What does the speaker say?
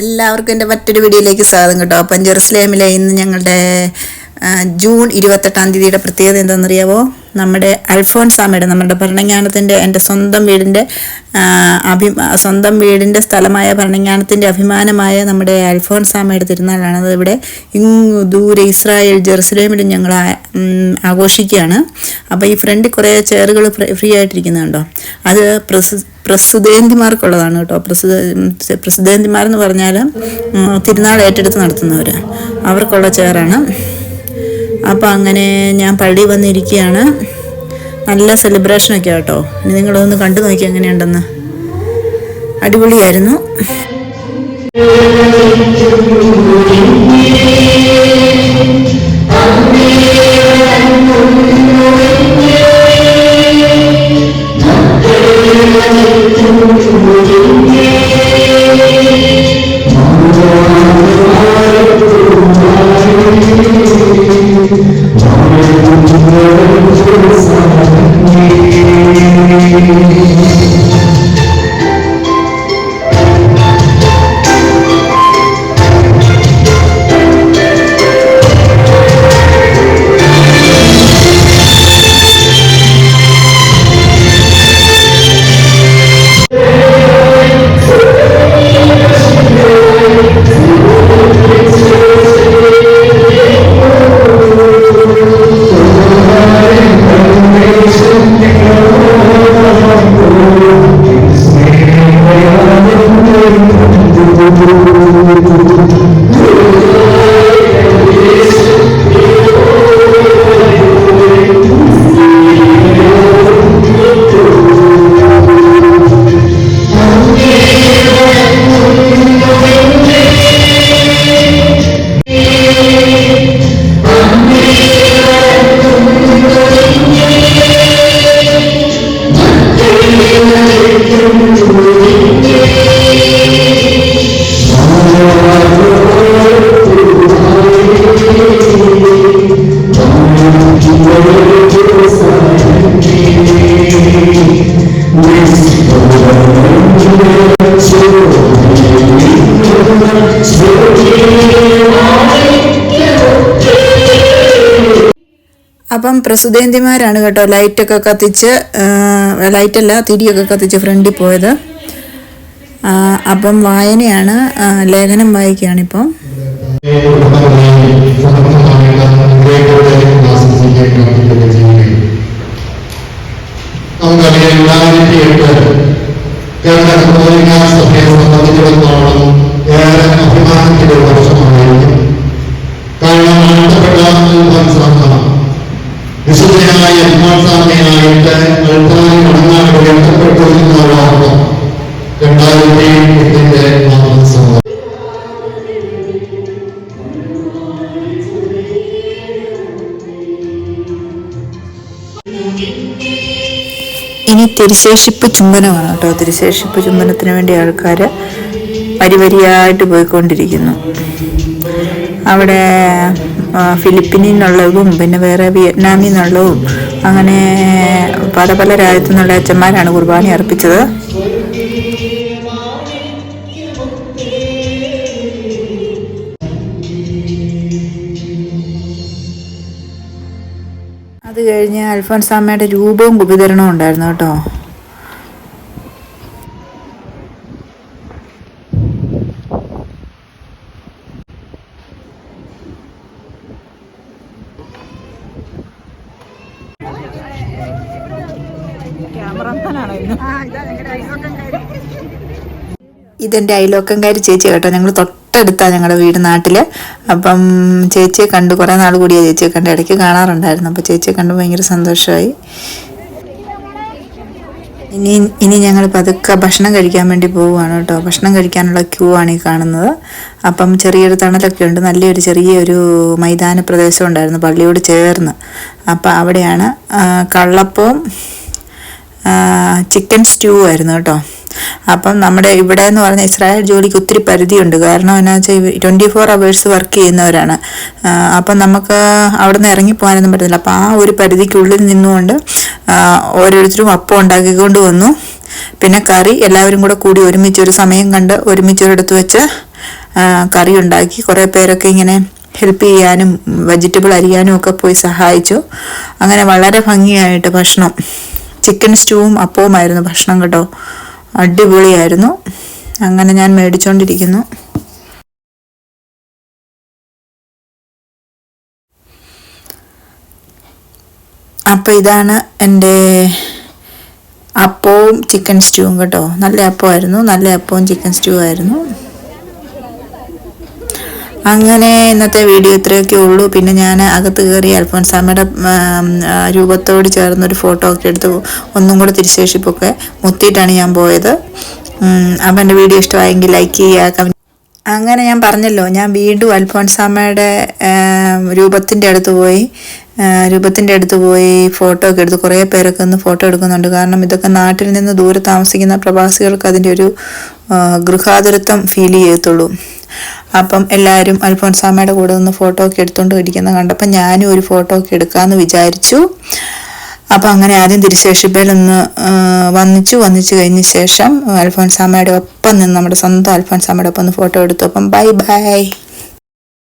എല്ലാവർക്കും എൻ്റെ മറ്റൊരു വീഡിയോയിലേക്ക് സ്വാഗതം കേട്ടോ. അപ്പം ജെറുസലേമിലെ ഇന്ന് ഞങ്ങളുടെ ജൂൺ 28 പ്രത്യേകത എന്താണെന്നറിയാവോ? നമ്മുടെ അൽഫോൻസാമ്മയുടെ നമ്മുടെ ഭരണങ്ങാനത്തിൻ്റെ എൻ്റെ സ്വന്തം വീടിൻ്റെ സ്ഥലമായ ഭരണങ്ങാനത്തിൻ്റെ അഭിമാനമായ നമ്മുടെ അൽഫോൻസാമ്മയുടെ തിരുനാളാണ്. അത് ഇവിടെ ദൂരെ ഇസ്രായേൽ ജെറുസലേമിൽ ഞങ്ങൾ ആഘോഷിക്കുകയാണ്. അപ്പോൾ ഈ ഫ്രണ്ടിൽ കുറേ ചെയറുകൾ ഫ്രീ ആയിട്ടിരിക്കുന്നുണ്ടോ? അത് പ്രസിദ്ധേന്തിമാർക്കുള്ളതാണ് കേട്ടോ. പ്രസിദ്ധേന്തിമാരെന്ന് പറഞ്ഞാൽ തിരുനാൾ ഏറ്റെടുത്ത് നടത്തുന്നവർ, അവർക്കുള്ള ചെയറാണ്. അപ്പോൾ അങ്ങനെ ഞാൻ പള്ളിയിൽ വന്നിരിക്കുകയാണ്. നല്ല സെലിബ്രേഷനൊക്കെ കേട്ടോ. ഇനി നിങ്ങളൊന്ന് കണ്ടു നോക്കി എങ്ങനെയുണ്ടെന്ന്. അടിപൊളിയായിരുന്നു. അപ്പം പ്രസുദേന്തിമാരാണ് കേട്ടോ ലൈറ്റൊക്കെ കത്തിച്ച്, ലൈറ്റല്ല തിരിയൊക്കെ കത്തിച്ച് ഫ്രണ്ടിൽ പോയത്. അപ്പം വായനയാണ്, ലേഖനം വായിക്കുകയാണിപ്പം. അഭിമാനത്തിന്റെ വർഷമായിരിക്കും. കാരണം വിശുദ്ധനായ അൽഫോൻസാമ്മയായിട്ട് അൾത്താരിൽ മടങ്ങാൻ ബന്ധപ്പെട്ടിരുന്നവരാണ് 2008 മാസമാണ്. ഇനി തിരുശേഷിപ്പ് ചുംബനമാണ് കേട്ടോ. തിരുശേഷിപ്പ് ചുംബനത്തിന് വേണ്ടി ആൾക്കാർ വരിവരിയായിട്ട് പോയിക്കൊണ്ടിരിക്കുന്നു. അവിടെ ഫിലിപ്പീനിൽ നിന്നുള്ളതും പിന്നെ വേറെ വിയറ്റ്നാമിൽ നിന്നുള്ളതും അങ്ങനെ പല പല രാജ്യത്തു നിന്നുള്ള അച്ഛന്മാരാണ് കുർബാന അർപ്പിച്ചത്. അത് കഴിഞ്ഞ് അൽഫോൻസാമ്മയുടെ രൂപവും വിതരണവും ഉണ്ടായിരുന്നു കേട്ടോ. ഇതെൻ്റെ അയലോക്കംകാരി ചേച്ചി കേട്ടോ. ഞങ്ങൾ തൊട്ടടുത്താണ് ഞങ്ങളുടെ വീട് നാട്ടിൽ. അപ്പം ചേച്ചിയെ കണ്ടു, കുറേ നാൾ കൂടിയാ ചേച്ചിയെ കണ്ട്, ഇടയ്ക്ക് കാണാറുണ്ടായിരുന്നു. അപ്പോൾ ചേച്ചിയെ കണ്ടു ഭയങ്കര സന്തോഷമായി. ഇനി ഞങ്ങൾ പതുക്കെ ഭക്ഷണം കഴിക്കാൻ വേണ്ടി പോവുകയാണ് കേട്ടോ. ഭക്ഷണം കഴിക്കാനുള്ള ക്യൂ ആണ് ഈ കാണുന്നത്. അപ്പം ചെറിയൊരു തണലൊക്കെ ഉണ്ട്. നല്ലൊരു ചെറിയൊരു മൈതാന പ്രദേശം ഉണ്ടായിരുന്നു പള്ളിയോട് ചേർന്ന്. അപ്പം അവിടെയാണ് കള്ളപ്പവും ചിക്കൻ സ്റ്റൂ ആയിരുന്നു കേട്ടോ. അപ്പം നമ്മുടെ ഇവിടെ എന്ന് പറഞ്ഞാൽ ഇസ്രായേൽ ജോലിക്ക് ഒത്തിരി പരിധിയുണ്ട്. കാരണം എന്നാ വെച്ചാൽ 24 hours വർക്ക് ചെയ്യുന്നവരാണ്. അപ്പം നമുക്ക് അവിടെ നിന്ന് ഇറങ്ങിപ്പോകാനൊന്നും പറ്റത്തില്ല. അപ്പം ആ ഒരു പരിധിക്കുള്ളിൽ നിന്നുകൊണ്ട് ഓരോരുത്തരും അപ്പം ഉണ്ടാക്കിക്കൊണ്ട് വന്നു. പിന്നെ കറി എല്ലാവരും കൂടെ കൂടി ഒരുമിച്ചൊരു സമയം കണ്ട് ഒരുമിച്ചൊരിടത്ത് വെച്ച് കറി ഉണ്ടാക്കി. കുറേ പേരൊക്കെ ഇങ്ങനെ ഹെൽപ്പ് ചെയ്യാനും വെജിറ്റബിൾ അരിയാനും ഒക്കെ പോയി സഹായിച്ചു. അങ്ങനെ വളരെ ഭംഗിയായിട്ട് ഭക്ഷണം, ചിക്കൻ സ്റ്റൂവും അപ്പവുമായിരുന്നു ഭക്ഷണം കേട്ടോ. അടിപൊളിയായിരുന്നു. അങ്ങനെ ഞാൻ മേടിച്ചുകൊണ്ടിരിക്കുന്നു. അപ്പോൾ ഇതാണ് എൻ്റെ അപ്പവും ചിക്കൻ സ്റ്റൂവും കേട്ടോ. നല്ല അപ്പമായിരുന്നു, നല്ല അപ്പവും ചിക്കൻ സ്റ്റൂ ആയിരുന്നു. അങ്ങനെ ഇന്നത്തെ വീഡിയോ ഇത്രയൊക്കെ ഉള്ളൂ. പിന്നെ ഞാൻ അകത്ത് കയറി അൽഫോൻസാമ്മയുടെ രൂപത്തോട് ചേർന്നൊരു ഫോട്ടോ ഒക്കെ എടുത്ത് ഒന്നും കൂടെ തിരുശേഷിപ്പൊക്കെ മുത്തിയിട്ടാണ് ഞാൻ പോയത്. അപ്പം എൻ്റെ വീഡിയോ ഇഷ്ടമായെങ്കിൽ ലൈക്ക് ചെയ്യുക. അങ്ങനെ ഞാൻ പറഞ്ഞല്ലോ, ഞാൻ വീണ്ടും അൽഫോൻസാമ്മയുടെ രൂപത്തിൻ്റെ അടുത്ത് പോയി ഫോട്ടോ ഒക്കെ എടുത്ത്. കുറേ പേരൊക്കെ ഒന്ന് ഫോട്ടോ എടുക്കുന്നുണ്ട്. കാരണം ഇതൊക്കെ നാട്ടിൽ നിന്ന് ദൂരെ താമസിക്കുന്ന പ്രവാസികൾക്ക് അതിൻ്റെ ഒരു ഗൃഹാതുരത്വം ഫീൽ ചെയ്യത്തുള്ളൂ. അപ്പം എല്ലാവരും അൽഫോൻസാമ്മയുടെ കൂടെ ഒന്ന് ഫോട്ടോ ഒക്കെ എടുത്തുകൊണ്ട് ഇരിക്കുന്ന കണ്ടപ്പോൾ ഞാനും ഒരു ഫോട്ടോ ഒക്കെ എടുക്കാമെന്ന് വിചാരിച്ചു. അപ്പം അങ്ങനെ ആദ്യം തിരുശേഷിപ്പയിലൊന്ന് വന്നിച്ചു കഴിഞ്ഞ ശേഷം അൽഫോൻസാമ്മയുടെ ഒപ്പം നിന്ന്, നമ്മുടെ സ്വന്തം അൽഫോൻസാമ്മയുടെ ഒപ്പം ഒന്ന് ഫോട്ടോ എടുത്തു. അപ്പം ബൈ.